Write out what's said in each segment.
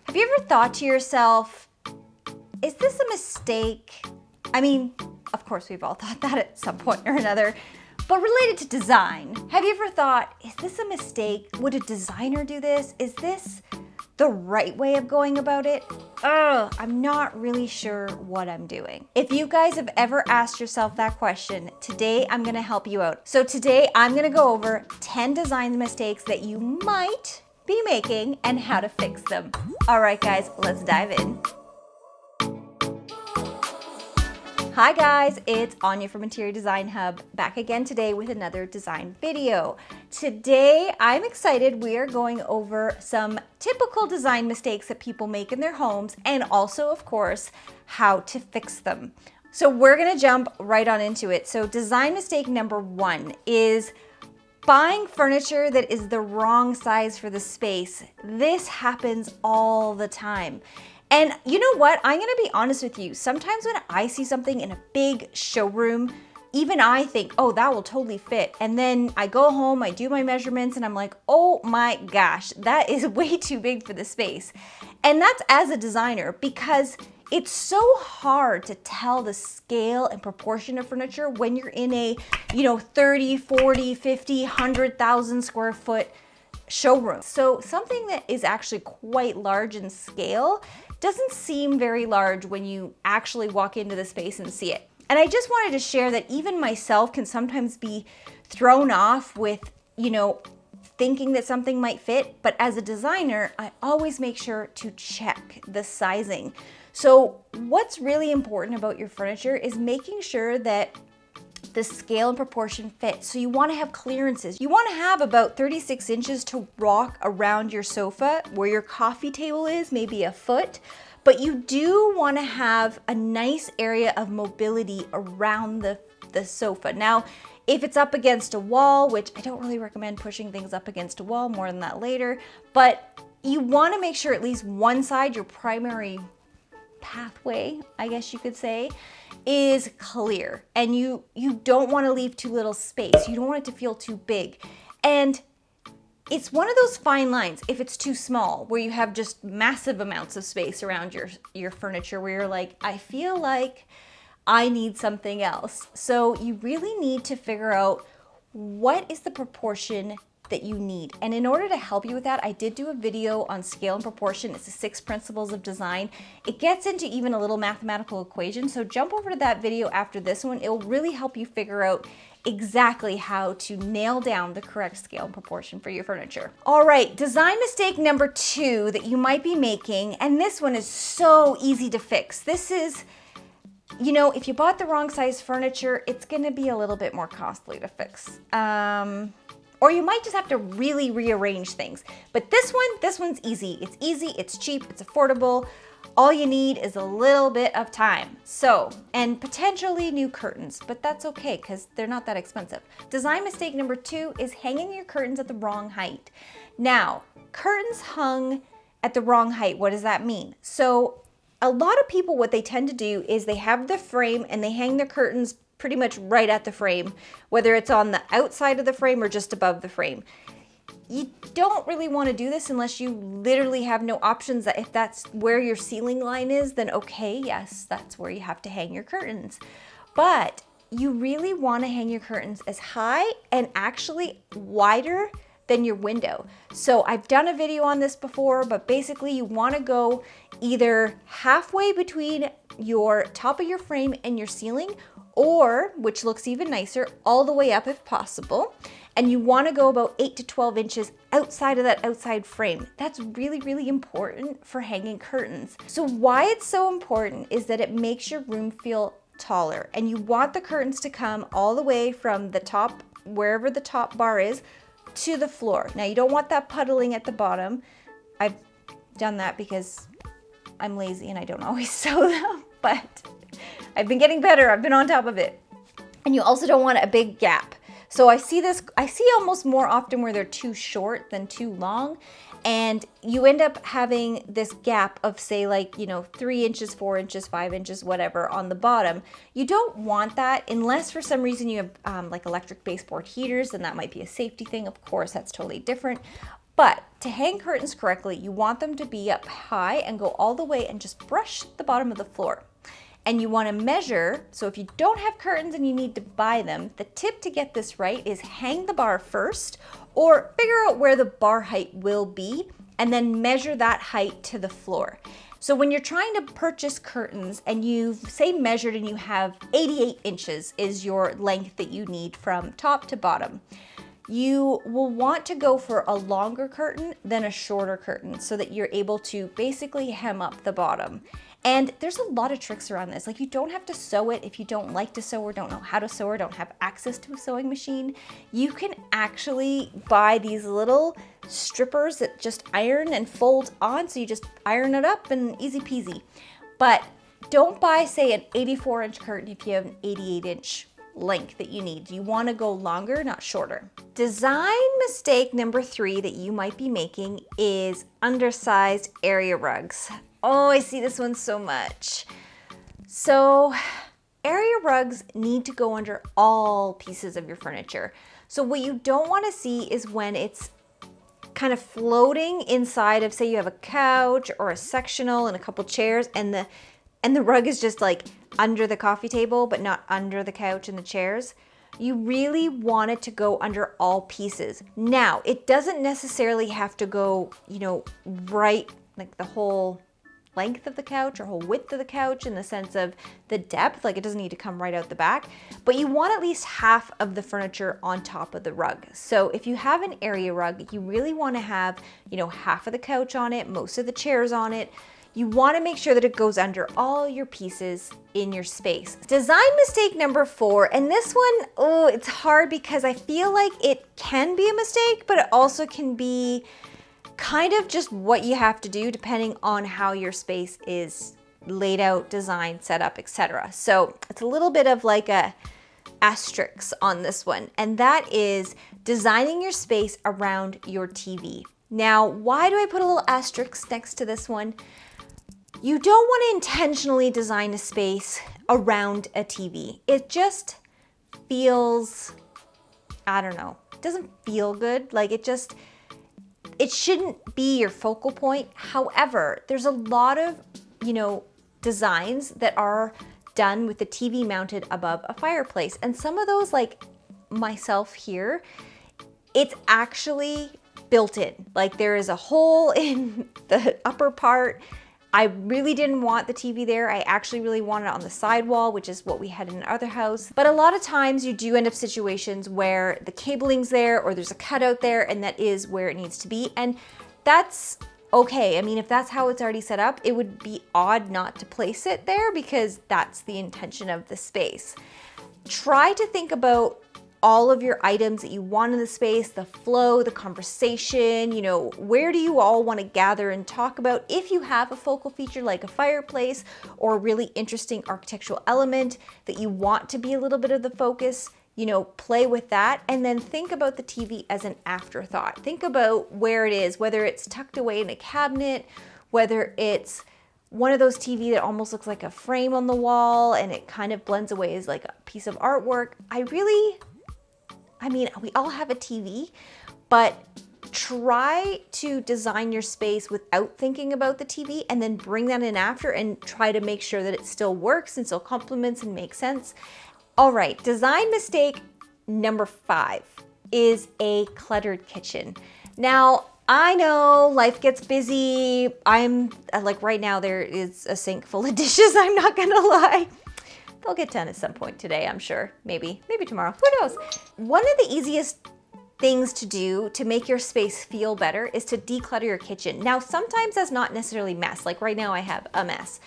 Have you ever thought to yourself, is this a mistake? I mean, of course we've all thought that at some point or another, but related to design, have you ever thought, is this a mistake? Would a designer do this? Is this the right way of going about it? I'm not really sure what I'm doing. If you guys have ever asked yourself that question, today I'm gonna help you out. So today I'm gonna go over 10 design mistakes that you might be making and how to fix them. All right, guys, let's dive in. Hi guys, it's Ania from Interior Design Hub, back again today with another design video. Today, I'm excited. We are going over some typical design mistakes that people make in their homes and also, of course, how to fix them. So we're gonna jump right on into it. So design mistake number 1 is buying furniture that is the wrong size for the space. This happens all the time. And you know what? I'm gonna be honest with you. Sometimes when I see something in a big showroom, even I think, oh, that will totally fit. And then I go home, I do my measurements, and I'm like, oh my gosh, that is way too big for the space. And that's as a designer, because it's so hard to tell the scale and proportion of furniture when you're in a, 30, 40, 50, 100,000 square foot showroom. So something that is actually quite large in scale doesn't seem very large when you actually walk into the space and see it. And I just wanted to share that even myself can sometimes be thrown off with, thinking that something might fit, but as a designer, I always make sure to check the sizing. So what's really important about your furniture is making sure that the scale and proportion fit. So you want to have clearances. You want to have about 36 inches to rock around your sofa where your coffee table is, maybe a foot, but you do want to have a nice area of mobility around the sofa. Now, if it's up against a wall, which I don't really recommend pushing things up against a wall, more than that later, but you want to make sure at least one side, your primary pathway, I guess you could say, is clear. And you don't want to leave too little space. You don't want it to feel too big. And it's one of those fine lines if it's too small, where you have just massive amounts of space around your furniture, where you're like, I feel like I need something else. So you really need to figure out what is the proportion that you need. And in order to help you with that, I did do a video on scale and proportion. It's the 6 principles of design. It gets into even a little mathematical equation. So jump over to that video after this one. It will really help you figure out exactly how to nail down the correct scale and proportion for your furniture. All right, design mistake number 2 that you might be making, and this one is so easy to fix. This is, if you bought the wrong size furniture, it's gonna be a little bit more costly to fix. Or you might just have to really rearrange things. But this one's easy. It's easy, it's cheap, it's affordable. All you need is a little bit of time. So, and potentially new curtains, but that's okay because they're not that expensive. Design mistake number 2 is hanging your curtains at the wrong height. Now, curtains hung at the wrong height, what does that mean? So, a lot of people, what they tend to do is they have the frame and they hang their curtains pretty much right at the frame, whether it's on the outside of the frame or just above the frame. You don't really want to do this unless you literally have no options. That if that's where your ceiling line is, then okay, yes, that's where you have to hang your curtains. But you really want to hang your curtains as high and actually wider than your window. So I've done a video on this before, but basically you want to go either halfway between your top of your frame and your ceiling, or, which looks even nicer, all the way up if possible. And you want to go about 8 to 12 inches outside of that outside frame. That's really, really important for hanging curtains. So why it's so important is that it makes your room feel taller, and you want the curtains to come all the way from the top, wherever the top bar is, to the floor. Now you don't want that puddling at the bottom. I've done that because I'm lazy and I don't always sew them, but I've been getting better. I've been on top of it. And you also don't want a big gap. So I see almost more often where they're too short than too long. And you end up having this gap of, say, 3 inches, 4 inches, 5 inches, whatever on the bottom. You don't want that unless for some reason you have electric baseboard heaters, then that might be a safety thing. Of course, that's totally different. But to hang curtains correctly, you want them to be up high and go all the way and just brush the bottom of the floor. And you want to measure, so if you don't have curtains and you need to buy them, the tip to get this right is hang the bar first, or figure out where the bar height will be and then measure that height to the floor. So when you're trying to purchase curtains and you've say measured and you have 88 inches is your length that you need from top to bottom, you will want to go for a longer curtain than a shorter curtain so that you're able to basically hem up the bottom. And there's a lot of tricks around this. Like, you don't have to sew it if you don't like to sew or don't know how to sew or don't have access to a sewing machine. You can actually buy these little strippers that just iron and fold on, so you just iron it up and easy peasy. But don't buy, say, an 84-inch curtain if you have an 88-inch length that you need. You want to go longer, not shorter. Design mistake number 3 that you might be making is undersized area rugs. Oh, I see this one so much. So area rugs need to go under all pieces of your furniture. So what you don't want to see is when it's kind of floating inside of, say you have a couch or a sectional and a couple chairs, and the rug is just like under the coffee table but not under the couch and the chairs. You really want it to go under all pieces. Now, it doesn't necessarily have to go, right, like the whole length of the couch or whole width of the couch in the sense of the depth, like it doesn't need to come right out the back, but you want at least half of the furniture on top of the rug. So if you have an area rug, you really want to have, half of the couch on it, most of the chairs on it. You want to make sure that it goes under all your pieces in your space. Design mistake number 4, and this one, it's hard because I feel like it can be a mistake, but it also can be kind of just what you have to do depending on how your space is laid out, designed, set up, etc. So it's a little bit of like a asterisk on this one, and that is designing your space around your TV. Now, why do I put a little asterisk next to this one? You don't want to intentionally design a space around a TV. It just feels, I don't know, it doesn't feel good. Like it shouldn't be your focal point. However, there's a lot of, designs that are done with the TV mounted above a fireplace. And some of those, like myself here, it's actually built in. Like there is a hole in the upper part. I really didn't want the TV there. I actually really wanted it on the sidewall, which is what we had in our other house. But a lot of times you do end up situations where the cabling's there or there's a cutout there and that is where it needs to be. And that's okay. I mean, if that's how it's already set up, it would be odd not to place it there because that's the intention of the space. Try to think about all of your items that you want in the space, the flow, the conversation, where do you all want to gather and talk about? If you have a focal feature like a fireplace or a really interesting architectural element that you want to be a little bit of the focus, play with that, and then think about the TV as an afterthought. Think about where it is, whether it's tucked away in a cabinet, whether it's one of those TV that almost looks like a frame on the wall and it kind of blends away as like a piece of artwork. We all have a TV, but try to design your space without thinking about the TV and then bring that in after and try to make sure that it still works and still complements and makes sense. All right, design mistake number 5 is a cluttered kitchen. Now, I know life gets busy. I'm like right now there is a sink full of dishes, I'm not gonna lie. They'll get done at some point today, I'm sure. Maybe tomorrow, who knows? One of the easiest things to do to make your space feel better is to declutter your kitchen. Now, sometimes that's not necessarily mess. Like right now I have a mess,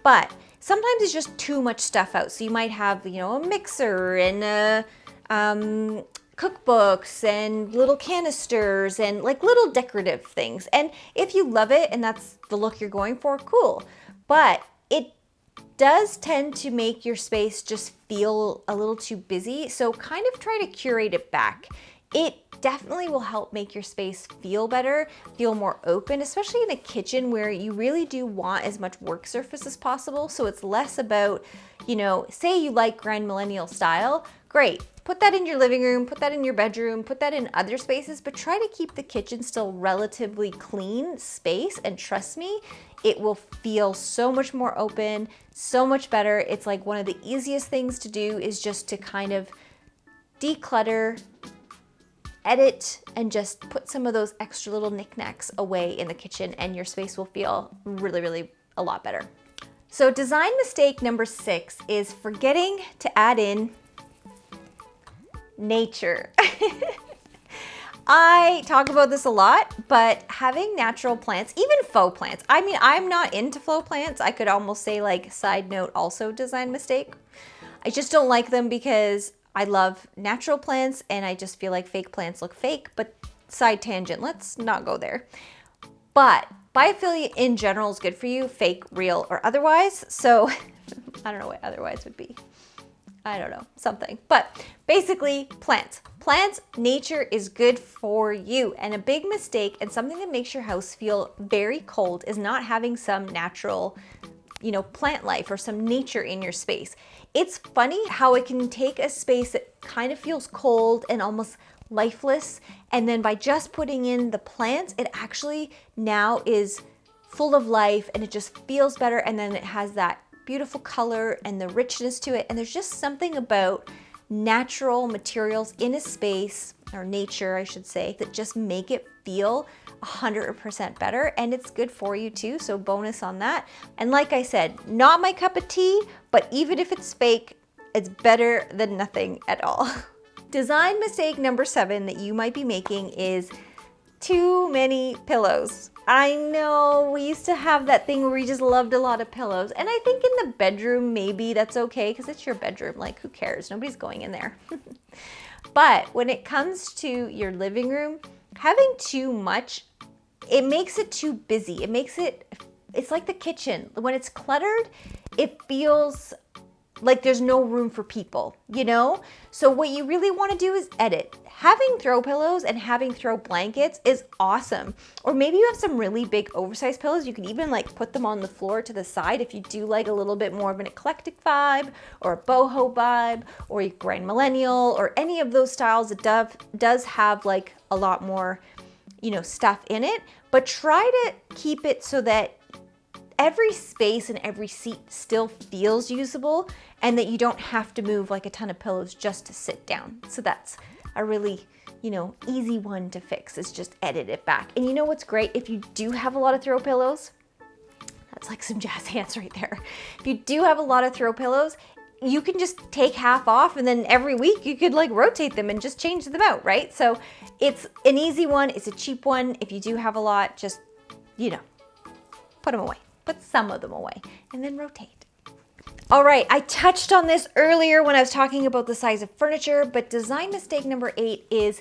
but sometimes it's just too much stuff out. So you might have, a mixer and cookbooks and little canisters and like little decorative things. And if you love it and that's the look you're going for, cool. But it does tend to make your space just feel a little too busy. So kind of try to curate it back. It definitely will help make your space feel better, feel more open, especially in a kitchen where you really do want as much work surface as possible. So it's less about, say you like grand millennial style, great. Put that in your living room, put that in your bedroom, put that in other spaces, but try to keep the kitchen still relatively clean space, and trust me, it will feel so much more open, so much better. It's like one of the easiest things to do is just to kind of declutter, edit, and just put some of those extra little knickknacks away in the kitchen, and your space will feel really, really a lot better. So design mistake number 6 is forgetting to add in nature. I talk about this a lot, but having natural plants, even faux plants. I mean, I'm not into faux plants. I could almost say, like, side note, also design mistake. I just don't like them because I love natural plants and I just feel like fake plants look fake, but side tangent, let's not go there. But biophilia in general is good for you, fake, real, or otherwise. So I don't know what otherwise would be. I don't know, something. But basically, plants. Plants, nature is good for you. And a big mistake and something that makes your house feel very cold is not having some natural, plant life or some nature in your space. It's funny how it can take a space that kind of feels cold and almost lifeless, and then by just putting in the plants, it actually now is full of life and it just feels better, and then it has that beautiful color and the richness to it. And there's just something about natural materials in a space, or nature I should say, that just make it feel 100% better, and it's good for you too, so bonus on that. And like I said, not my cup of tea, but even if it's fake, it's better than nothing at all. Design mistake number 7 that you might be making is too many pillows. I know we used to have that thing where we just loved a lot of pillows, and I think in the bedroom maybe that's okay because it's your bedroom, like who cares, nobody's going in there. But when it comes to your living room, having too much, it makes it too busy. It's like the kitchen. When it's cluttered, it feels like there's no room for people, So what you really want to do is edit. Having throw pillows and having throw blankets is awesome. Or maybe you have some really big oversized pillows. You can even put them on the floor to the side if you do like a little bit more of an eclectic vibe or a boho vibe or a grand millennial or any of those styles that does have like a lot more, stuff in it. But try to keep it so that every space and every seat still feels usable and that you don't have to move like a ton of pillows just to sit down. So that's a really, easy one to fix, is just edit it back. And you know what's great? If you do have a lot of throw pillows, that's like some jazz hands right there. If you do have a lot of throw pillows, you can just take half off, and then every week you could rotate them and just change them out, right? So it's an easy one. It's a cheap one. If you do have a lot, just, put them away. Put some of them away and then rotate. All right, I touched on this earlier when I was talking about the size of furniture, but design mistake number 8 is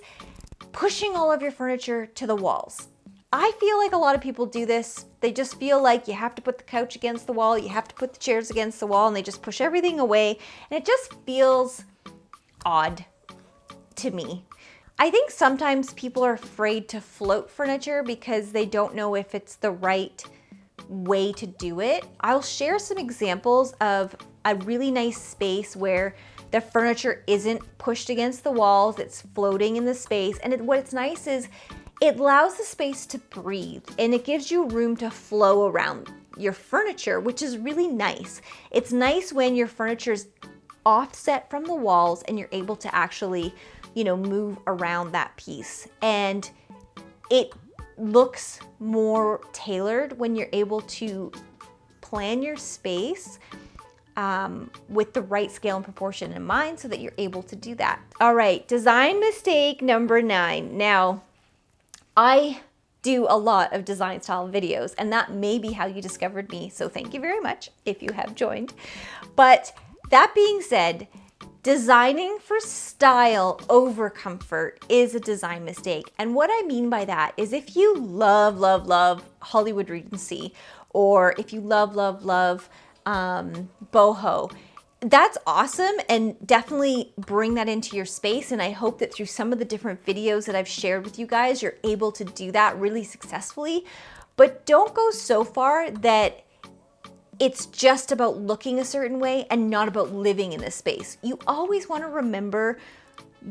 pushing all of your furniture to the walls. I feel like a lot of people do this. They just feel like you have to put the couch against the wall, you have to put the chairs against the wall, and they just push everything away, and it just feels odd to me. I think sometimes people are afraid to float furniture because they don't know if it's the right way to do it. I'll share some examples of a really nice space where the furniture isn't pushed against the walls, it's floating in the space. And what's nice is it allows the space to breathe and it gives you room to flow around your furniture, which is really nice. It's nice when your furniture is offset from the walls and you're able to actually, move around that piece. And it looks more tailored when you're able to plan your space with the right scale and proportion in mind so that you're able to do that. All right, design mistake number 9. Now, I do a lot of design style videos, and that may be how you discovered me, so thank you very much if you have joined. But that being said, designing for style over comfort is a design mistake. And what I mean by that is if you love Hollywood Regency, or if you love boho, that's awesome, and definitely bring that into your space. And I hope that through some of the different videos that I've shared with you guys, you're able to do that really successfully. But don't go so far that it's just about looking a certain way and not about living in this space. You always want to remember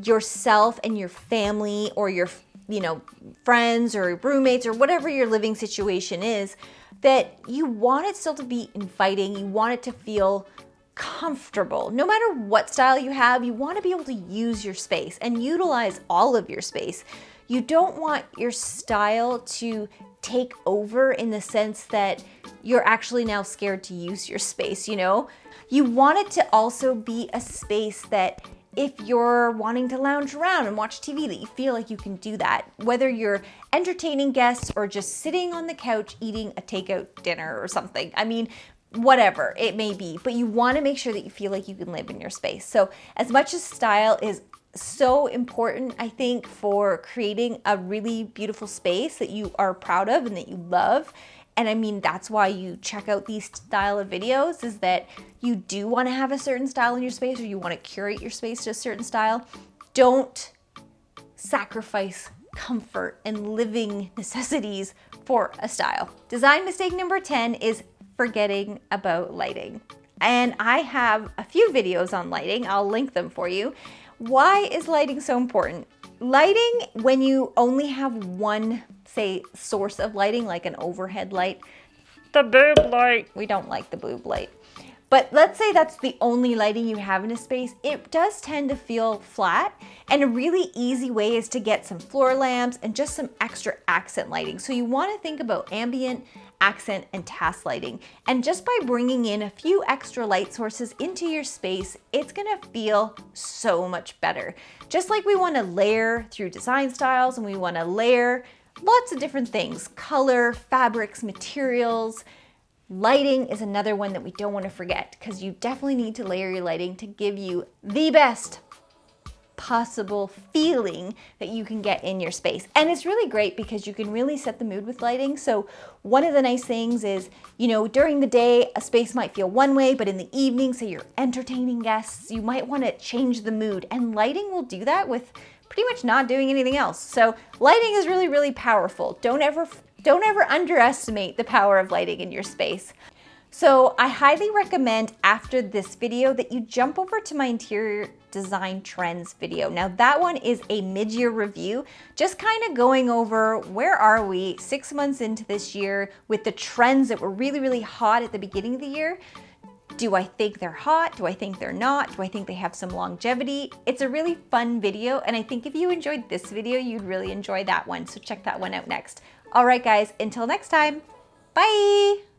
yourself and your family, or your, friends or roommates, or whatever your living situation is, that you want it still to be inviting. You want it to feel comfortable. No matter what style you have, you want to be able to use your space and utilize all of your space. You don't want your style to take over in the sense that you're actually now scared to use your space, You want it to also be a space that if you're wanting to lounge around and watch TV, that you feel like you can do that, whether you're entertaining guests or just sitting on the couch eating a takeout dinner or something. I mean, whatever it may be, but you want to make sure that you feel like you can live in your space. So as much as style is so important, I think, for creating a really beautiful space that you are proud of and that you love, and I mean, that's why you check out these style of videos, is that you do want to have a certain style in your space, or you want to curate your space to a certain style. Don't sacrifice comfort and living necessities for a style. Design mistake number 10 is forgetting about lighting. And I have a few videos on lighting. I'll link them for you. Why is lighting so important? Lighting, when you only have one, say, source of lighting, like an overhead light, the boob light. We don't like the boob light. But let's say that's the only lighting you have in a space, it does tend to feel flat. And a really easy way is to get some floor lamps and just some extra accent lighting. So you want to think about ambient, accent, and task lighting. And just by bringing in a few extra light sources into your space, it's gonna feel so much better. Just like we want to layer through design styles, and we want to layer lots of different things, color, fabrics, materials. Lighting is another one that we don't want to forget, because you definitely need to layer your lighting to give you the best possible feeling that you can get in your space. And it's really great because you can really set the mood with lighting. So one of the nice things is, during the day, a space might feel one way, but in the evening, say you're entertaining guests, you might want to change the mood, and lighting will do that with pretty much not doing anything else. So lighting is really, really powerful. Don't ever underestimate the power of lighting in your space. So I highly recommend after this video that you jump over to my interior design trends video. Now that one is a mid-year review, just kind of going over where are we 6 months into this year with the trends that were really, really hot at the beginning of the year. Do I think they're hot? Do I think they're not? Do I think they have some longevity? It's a really fun video, and I think if you enjoyed this video, you'd really enjoy that one. So check that one out next. All right, guys, until next time, bye.